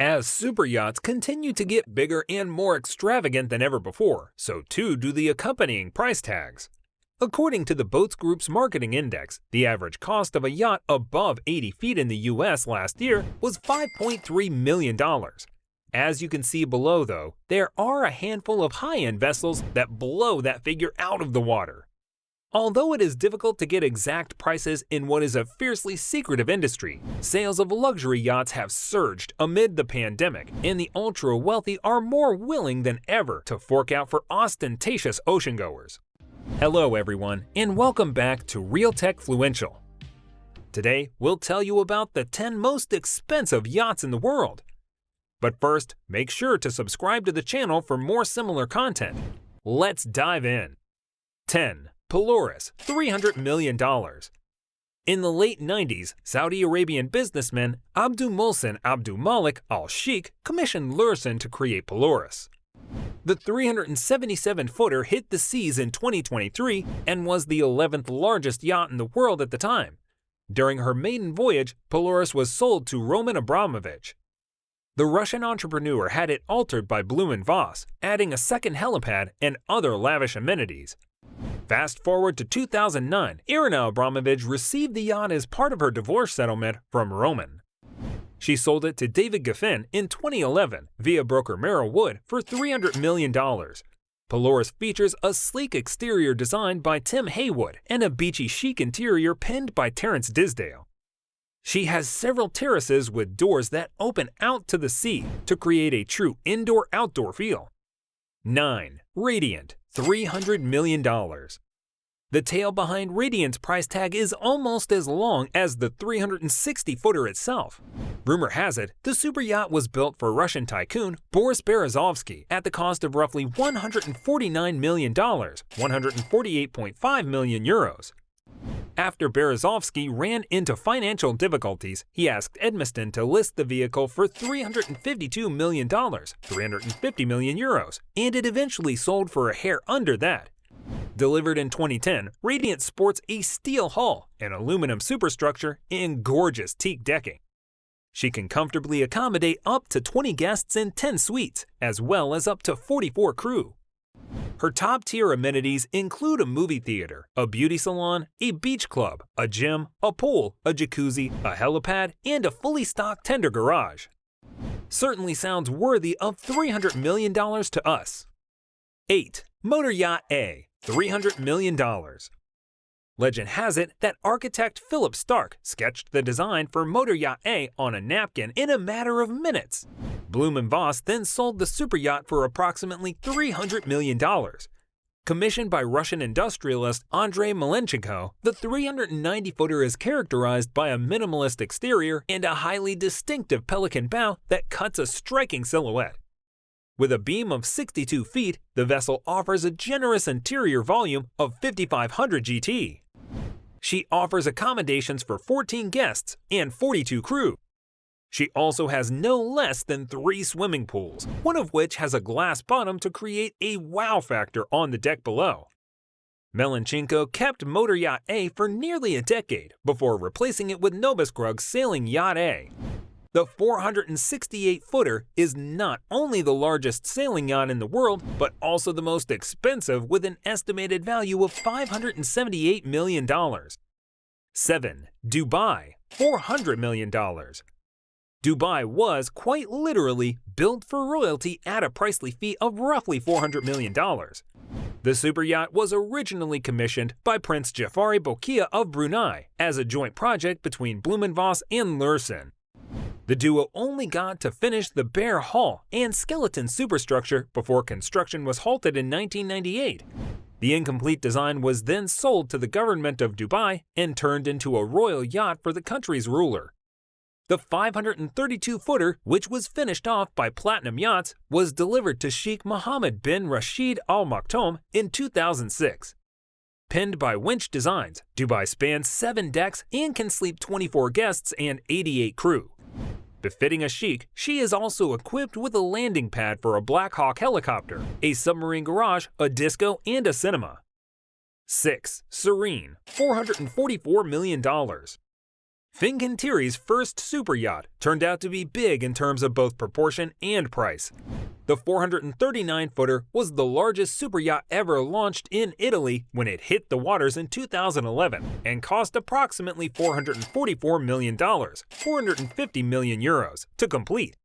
As superyachts continue to get bigger and more extravagant than ever before, so too do the accompanying price tags. According to the Boats Group's marketing index, the average cost of a yacht above 80 feet in the US last year was $5.3 million. As you can see below, though, there are a handful of high-end vessels that blow that figure out of the water. Although it is difficult to get exact prices in what is a fiercely secretive industry, sales of luxury yachts have surged amid the pandemic, and the ultra-wealthy are more willing than ever to fork out for ostentatious oceangoers. Hello everyone, and welcome back to Real Techfluential. Today, we'll tell you about the 10 most expensive yachts in the world. But first, make sure to subscribe to the channel for more similar content. Let's dive in. 10. Polaris, $300 million. In the late 90s, Saudi Arabian businessman Abdulmohsen Abdulmalik Al-Sheikh commissioned Lursen to create Polaris. The 377-footer hit the seas in 2023 and was the 11th largest yacht in the world at the time. During her maiden voyage, Polaris was sold to Roman Abramovich. The Russian entrepreneur had it altered by Bloom & Voss, adding a second helipad and other lavish amenities. Fast forward to 2009, Irina Abramovich received the yacht as part of her divorce settlement from Roman. She sold it to David Geffen in 2011 via broker Merrill Wood for $300 million. Polaris features a sleek exterior designed by Tim Haywood and a beachy chic interior penned by Terence Disdale. She has several terraces with doors that open out to the sea to create a true indoor-outdoor feel. 9. Radiant, $300 million. The tale behind Radiant's price tag is almost as long as the 360-footer itself. Rumor has it, the superyacht was built for Russian tycoon Boris Berezovsky at the cost of roughly $149 million, 148.5 million euros. After Berezovsky ran into financial difficulties, he asked Edmiston to list the vehicle for $352 million, 350 million euros, and it eventually sold for a hair under that. Delivered in 2010, Radiant sports a steel hull, an aluminum superstructure, and gorgeous teak decking. She can comfortably accommodate up to 20 guests in 10 suites, as well as up to 44 crew. Her top-tier amenities include a movie theater, a beauty salon, a beach club, a gym, a pool, a jacuzzi, a helipad, and a fully stocked tender garage. Certainly sounds worthy of $300 million to us. 8. Motor Yacht A, $300 million. Legend has it that architect Philip Stark sketched the design for Motor Yacht A on a napkin in a matter of minutes. Bloom & Voss then sold the superyacht for approximately $300 million. Commissioned by Russian industrialist Andrei Malenchenko, the 390-footer is characterized by a minimalist exterior and a highly distinctive pelican bow that cuts a striking silhouette. With a beam of 62 feet, the vessel offers a generous interior volume of 5,500 GT. She offers accommodations for 14 guests and 42 crew. She also has no less than 3 swimming pools, one of which has a glass bottom to create a wow factor on the deck below. Malenchenko kept Motor Yacht A for nearly a decade before replacing it with Nobiskrug's sailing Yacht A. The 468-footer is not only the largest sailing yacht in the world, but also the most expensive with an estimated value of $578 million. 7. Dubai, $400 million. Dubai was, quite literally, built for royalty at a pricely fee of roughly $400 million. The superyacht was originally commissioned by Prince Jafari Bokia of Brunei as a joint project between Bloom & Voss and Lursen. The duo only got to finish the bare hull and skeleton superstructure before construction was halted in 1998. The incomplete design was then sold to the government of Dubai and turned into a royal yacht for the country's ruler. The 532-footer, which was finished off by Platinum Yachts, was delivered to Sheikh Mohammed bin Rashid Al Maktoum in 2006. Pinned by Winch Designs, Dubai spans 7 decks and can sleep 24 guests and 88 crew. Befitting a chic, she is also equipped with a landing pad for a Black Hawk helicopter, a submarine garage, a disco, and a cinema. 6. Serene, $444 million. Fincantieri's first super yacht turned out to be big in terms of both proportion and price. The 439-footer was the largest super yacht ever launched in Italy when it hit the waters in 2011 and cost approximately $444 million, 450 million euros, to complete.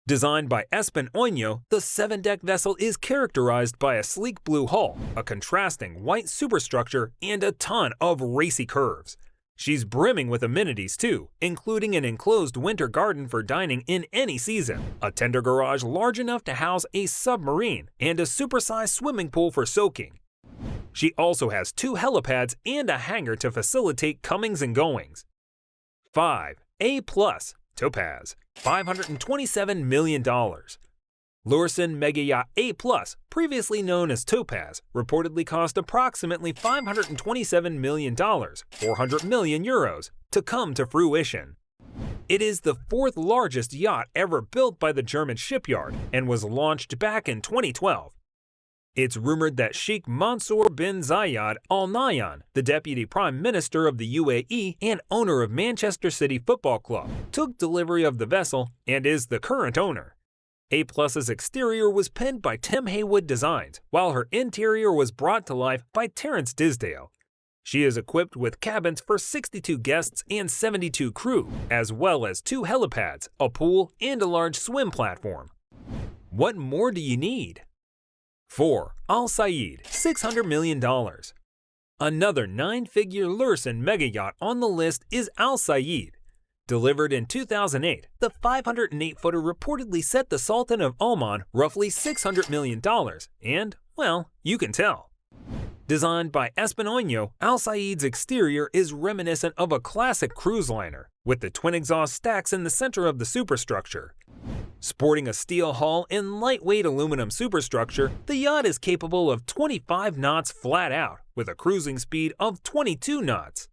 Designed by Oño, the 7-deck vessel is characterized by a sleek blue hull, a contrasting white superstructure, and a ton of racy curves. She's brimming with amenities too, including an enclosed winter garden for dining in any season, a tender garage large enough to house a submarine, and a supersized swimming pool for soaking. She also has 2 helipads and a hangar to facilitate comings and goings. 5. A Plus Topaz, $527 million. Lursen Mega Yacht A+, previously known as Topaz, reportedly cost approximately $527 million, 400 million euros, to come to fruition. It is the 4th largest yacht ever built by the German shipyard and was launched back in 2012. It's rumored that Sheikh Mansour bin Zayed Al Nahyan, the Deputy Prime Minister of the UAE and owner of Manchester City Football Club, took delivery of the vessel and is the current owner. A+'s exterior was penned by Tim Haywood Designs, while her interior was brought to life by Terence Disdale. She is equipped with cabins for 62 guests and 72 crew, as well as 2 helipads, a pool, and a large swim platform. What more do you need? 4. AlSaeed, $600 million. Another 9-figure Lursen mega yacht on the list is AlSaeed. Delivered in 2008, the 508-footer reportedly set the Sultan of Oman roughly $600 million, and, well, you can tell. Designed by Oño, AlSaeed's exterior is reminiscent of a classic cruise liner, with the twin exhaust stacks in the center of the superstructure. Sporting a steel hull and lightweight aluminum superstructure, the yacht is capable of 25 knots flat out, with a cruising speed of 22 knots.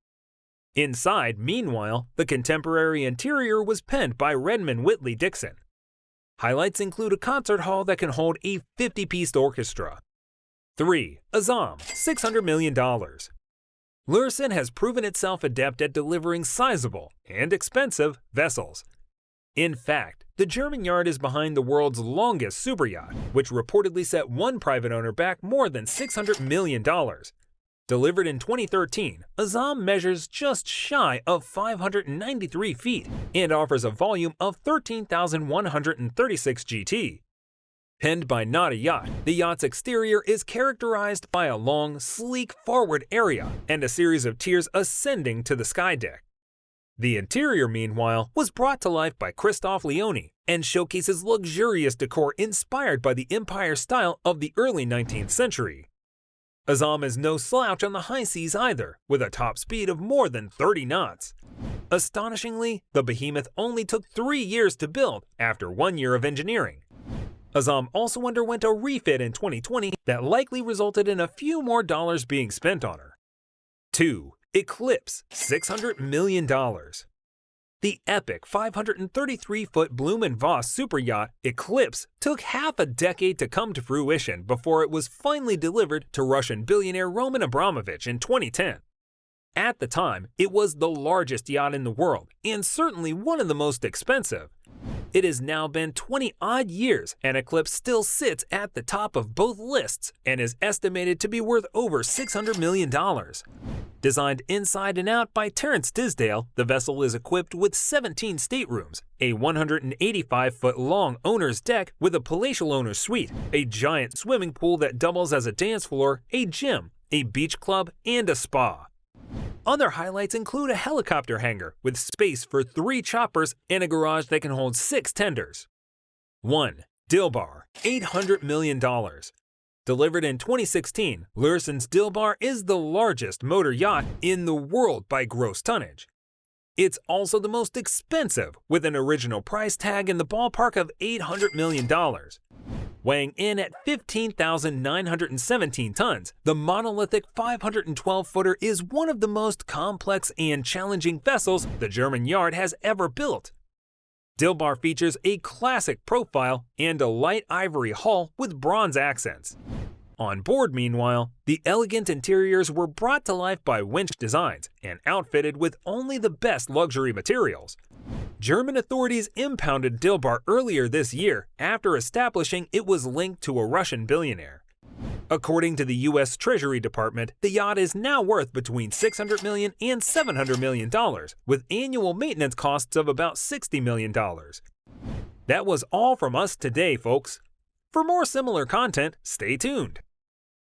Inside, meanwhile, the contemporary interior was penned by Redmond Whitley Dixon. Highlights include a concert hall that can hold a 50-piece orchestra. 3. Azam, $600 million. Lursen has proven itself adept at delivering sizable and expensive vessels. In fact, the German yard is behind the world's longest superyacht, which reportedly set one private owner back more than $600 million. Delivered in 2013, Azam measures just shy of 593 feet and offers a volume of 13,136 GT. Penned by Not a Yacht, the yacht's exterior is characterized by a long, sleek forward area and a series of tiers ascending to the sky deck. The interior, meanwhile, was brought to life by Christophe Leone and showcases luxurious decor inspired by the Empire style of the early 19th century. Azam is no slouch on the high seas either, with a top speed of more than 30 knots. Astonishingly, the behemoth only took 3 years to build after 1 year of engineering. Azam also underwent a refit in 2020 that likely resulted in a few more dollars being spent on her. 2. Eclipse, $600 million. The epic 533-foot Bloom & Voss super yacht Eclipse took half a decade to come to fruition before it was finally delivered to Russian billionaire Roman Abramovich in 2010. At the time, it was the largest yacht in the world and certainly one of the most expensive. It has now been 20-odd years and Eclipse still sits at the top of both lists and is estimated to be worth over $600 million. Designed inside and out by Terence Disdale, the vessel is equipped with 17 staterooms, a 185-foot-long owner's deck with a palatial owner's suite, a giant swimming pool that doubles as a dance floor, a gym, a beach club, and a spa. Other highlights include a helicopter hangar with space for 3 choppers and a garage that can hold 6 tenders. 1. Dilbar, $800 million. Delivered in 2016, Lursen's Dilbar is the largest motor yacht in the world by gross tonnage. It's also the most expensive, with an original price tag in the ballpark of $800 million. Weighing in at 15,917 tons, the monolithic 512-footer is one of the most complex and challenging vessels the German yard has ever built. Dilbar features a classic profile and a light ivory hull with bronze accents. On board, meanwhile, the elegant interiors were brought to life by winch designs and outfitted with only the best luxury materials. German authorities impounded Dilbar earlier this year after establishing it was linked to a Russian billionaire. According to the U.S. Treasury Department, the yacht is now worth between $600 million and $700 million, with annual maintenance costs of about $60 million. That was all from us today, folks. For more similar content, stay tuned.